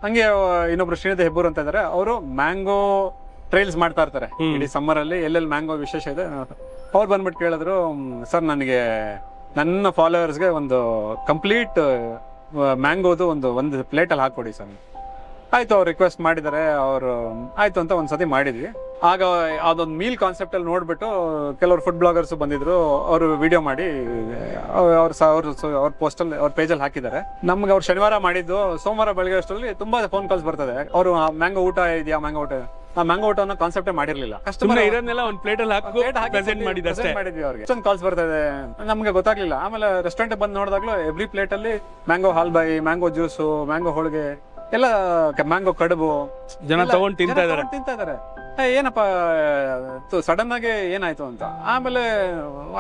ಹಂಗೆ ಇನ್ನೊಬ್ರು ಶ್ರೀನಿಧಿ ಹೆಬ್ಬೂರ್ ಅಂತ ಇದಾರೆ, ಅವರು ಮ್ಯಾಂಗೋ ಟ್ರೈಲ್ಸ್ ಮಾಡ್ತಾ ಇರ್ತಾರೆ ಇಡೀ ಸಮ್ಮರ್ ಅಲ್ಲಿ, ಎಲ್ಲೆಲ್ಲಿ ಮ್ಯಾಂಗೋ ವಿಶೇಷ ಇದೆ. ಅವ್ರು ಬಂದ್ಬಿಟ್ಟು ಕೇಳಿದ್ರು, ಸರ್ ನನಗೆ ನನ್ನ ಫಾಲೋವರ್ಸ್ಗೆ ಒಂದು ಕಂಪ್ಲೀಟ್ ಮ್ಯಾಂಗೋದು ಒಂದು ಪ್ಲೇಟಲ್ಲಿ ಹಾಕ್ಕೊಡಿ ಸರ್. ಆಯ್ತು, ಅವ್ರು ರಿಕ್ವೆಸ್ಟ್ ಮಾಡಿದ್ದಾರೆ, ಅವರು ಆಯ್ತು ಅಂತ ಒಂದ್ಸತಿ ಮಾಡಿದ್ವಿ. ಆಗ ಅದೊಂದು ಮೀಲ್ ಕಾನ್ಸೆಪ್ಟ್ ಅಲ್ಲಿ ನೋಡ್ಬಿಟ್ಟು ಕೆಲವರು ಫುಡ್ ಬ್ಲಾಗರ್ಸ್ ಬಂದಿದ್ರು, ಅವರು ವಿಡಿಯೋ ಮಾಡಿ ಅವ್ರ ಪೋಸ್ಟಲ್ಲಿ ಅವ್ರ ಪೇಜಲ್ಲಿ ಹಾಕಿದ್ದಾರೆ. ನಮ್ಗೆ ಅವ್ರು ಶನಿವಾರ ಮಾಡಿದ್ದು, ಸೋಮವಾರ ಬೆಳಗ್ಗೆ ಅಷ್ಟರಲ್ಲಿ ತುಂಬಾ ಫೋನ್ ಕಾಲ್ಸ್ ಬರ್ತದೆ. ಅವರು ಮ್ಯಾಂಗೋ ಊಟ ಇದೆಯಾ, ಮ್ಯಾಂಗೋ ಊಟ, ಆ ಮ್ಯಾಂಗೋ ಊಟ ಅನ್ನೋ ಕಾನ್ಸೆಪ್ಟೇ ಮಾಡಿರ್ಲಿಲ್ಲ. ಕಸ್ಟಮರ್ ಇರೋನ್ನೆಲ್ಲ ಒಂದು ಪ್ಲೇಟಲ್ಲಿ ಪ್ರೆಸೆಂಟ್ ಮಾಡಿದ್ವಿ ಅವ್ರಿಗೆ. ಇಷ್ಟೊಂದು ಕಾಲ್ಸ್ ಬರ್ತದೆ, ನಮ್ಗೆ ಗೊತ್ತಾಗ್ಲಿಲ್ಲ. ಆಮೇಲೆ ರೆಸ್ಟೋರೆಂಟ್ ಬಂದು ನೋಡಿದಾಗ್ಲೂ ಎವ್ರಿ ಪ್ಲೇಟ್ ಅಲ್ಲಿ ಮ್ಯಾಂಗೋ ಹಾಲ್ಬಾಯಿ, ಮ್ಯಾಂಗೋ ಜ್ಯೂಸು, ಮ್ಯಾಂಗೋ ಹೋಳಿಗೆ ಎಲ್ಲ, ಮ್ಯಾಂಗೋ ಕಡುಬು ಜನ ತಗೊಂಡ್ ತಿಂತಾ ಇದಾರೆ. ಏನಪ್ಪ ಸಡನ್ ಆಗಿ ಏನಾಯ್ತು ಅಂತ. ಆಮೇಲೆ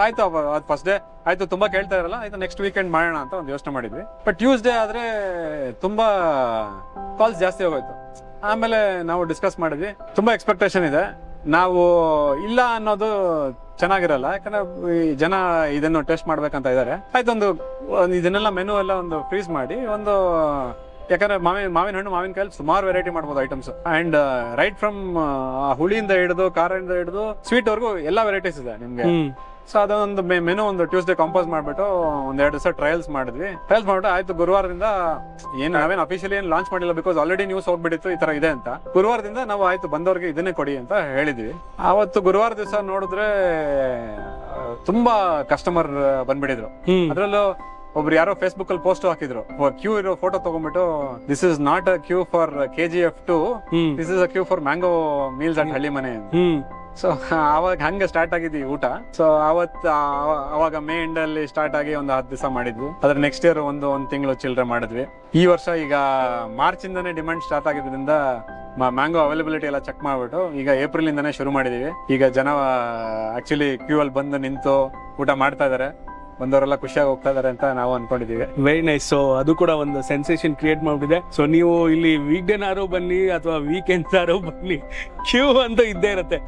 ಆಯ್ತು, ಅದು ಫಸ್ಟ್ ಡೇ ಆಯ್ತು, ತುಂಬಾ ಕೇಳ್ತಾ ಇರಲ್ಲ, ಆಯ್ತು ನೆಕ್ಸ್ಟ್ ವೀಕೆಂಡ್ ಮಾಡೋಣ ಅಂತ ಒಂದು ಯೋಚನೆ ಮಾಡಿದ್ವಿ. ಬಟ್ ಟ್ಯೂಸ್ಡೇ ಆದ್ರೆ ತುಂಬಾ ಕಾಲ್ಸ್ ಜಾಸ್ತಿ ಹೋಗೋಯ್ತು. ಆಮೇಲೆ ನಾವು ಡಿಸ್ಕಸ್ ಮಾಡಿದ್ವಿ, ತುಂಬಾ ಎಕ್ಸ್ಪೆಕ್ಟೇಷನ್ ಇದೆ, ನಾವು ಇಲ್ಲ ಅನ್ನೋದು ಚೆನ್ನಾಗಿರಲ್ಲ, ಯಾಕಂದ್ರೆ ಈ ಜನ ಇದನ್ನು ಟೆಸ್ಟ್ ಮಾಡ್ಬೇಕಂತ ಇದಾರೆ. ಆಯ್ತು, ಇದನ್ನೆಲ್ಲ ಮೆನು ಎಲ್ಲ ಒಂದು ಫ್ರೀಸ್ ಮಾಡಿ ಒಂದು, ಯಾಕಂದ್ರೆ ಮಾವಿನ ಹಣ್ಣು, ಮಾವಿನಕಾಯಲ್ಲಿ ಸುಮಾರು ವೆರೈಟಿ ಮಾಡ್ಬೋದು ಐಟಮ್ಸ್. ಅಂಡ್ ರೈಟ್ ಫ್ರಮ್ ಹುಳಿಯಿಂದ ಹಿಡಿದು, ಖಾರದಿಂದ ಹಿಡಿದು ಸ್ವೀಟ್ ವರ್ಗು ಎಲ್ಲ ವೆರೈಟೀಸ್ ಇದೆ ನಿಮ್ಗೆ. ಸೊ ಅದೊಂದು ಮೆನು ಒಂದು ಟ್ಯೂಸ್ಡೇ ಕಂಪೋಸ್ ಮಾಡ್ಬಿಟ್ಟು ಒಂದೆರಡು ದಿವಸ ಟ್ರಯಲ್ಸ್ ಮಾಡ್ಬಿಟ್ಟು ಆಯ್ತು, ಗುರುವಾರದಿಂದ ನಾವೇನು ಅಫಿಷಿಯಲಿ ಏನು ಲಾಂಚ್ ಮಾಡಿಲ್ಲ, ಬಿಕಾಸ್ ಆಲ್ರೆಡಿ ನ್ಯೂಸ್ ಹೋಗ್ಬಿಟ್ಟಿತ್ತು ಈ ತರ ಇದೆ ಅಂತ. ಗುರುವಾರದಿಂದ ನಾವು ಆಯ್ತು ಬಂದವ್ರಿಗೆ ಇದನ್ನೇ ಕೊಡಿ ಅಂತ ಹೇಳಿದ್ವಿ. ಆವತ್ತು ಗುರುವಾರ ದಿವಸ ನೋಡಿದ್ರೆ ತುಂಬಾ ಕಸ್ಟಮರ್ ಬಂದ್ಬಿಟ್ಟಿದ್ರು. ಅದ್ರಲ್ಲೂ ಒಬ್ರು ಯಾರೋ ಫೇಸ್ಬುಕ್ ಅಲ್ಲಿ ಪೋಸ್ಟ್ ಹಾಕಿದ್ರು, ಕ್ಯೂ ಇರೋ ಫೋಟೋ ತಗೊಂಡ್ಬಿಟ್ಟು, this is not a queue for KGF2, this is a queue for mango meals at Halli Mane. So ಅವಾಗ ಹಂಗೆ ಸ್ಟಾರ್ಟ್ ಆಗಿದ್ವಿ ಊಟ. ಸೊ ಅವಾಗ ಮೇ ಎಂಡ್ ಅಲ್ಲಿ ಸ್ಟಾರ್ಟ್ ಆಗಿ ಒಂದು 10 ದಿವಸ ಮಾಡಿದ್ವಿ. ಅದ್ರ ನೆಕ್ಸ್ಟ್ ಇಯರ್ ಒಂದು ತಿಂಗಳು ಚಿಲ್ಲರೆ ಮಾಡಿದ್ವಿ. ಈ ವರ್ಷ ಈಗ ಮಾರ್ಚ್ ಇಂದಾನೆ ಡಿಮಾಂಡ್ ಸ್ಟಾರ್ಟ್ ಆಗಿದ್ರಿಂದ ಮ್ಯಾಂಗೋ ಅವೈಲಬಿಲಿಟಿ ಎಲ್ಲ ಚೆಕ್ ಮಾಡ್ಬಿಟ್ಟು ಈಗ ಏಪ್ರಿಲ್ ಇಂದಾನೆ ಶುರು ಮಾಡಿದೀವಿ. ಈಗ ಜನ ಆಕ್ಚುಲಿ ಕ್ಯೂ ಅಲ್ಲಿ ಬಂದು ನಿಂತು ಊಟ ಮಾಡ್ತಾ ಇದಾರೆ, ಬಂದವರೆಲ್ಲ ಖುಷಿಯಾಗಿ ಹೋಗ್ತಾ ಇದಾರೆ ಅಂತ ನಾವು ಅನ್ಕೊಂಡಿದೀವಿ. Very nice. ಸೊ ಅದು ಕೂಡ ಒಂದು ಸೆನ್ಸೇಷನ್ ಕ್ರಿಯೇಟ್ ಮಾಡ್ಬಿಟ್ಟಿದೆ. ಸೊ ನೀವು ಇಲ್ಲಿ ವೀಕ್ ಡೇನಾರು ಬನ್ನಿ ಅಥವಾ ವೀಕೆಂಡ್ಸ್ ಆರು ಬನ್ನಿ, ಕ್ಯೂ ಅಂತ ಇದ್ದೇ ಇರುತ್ತೆ.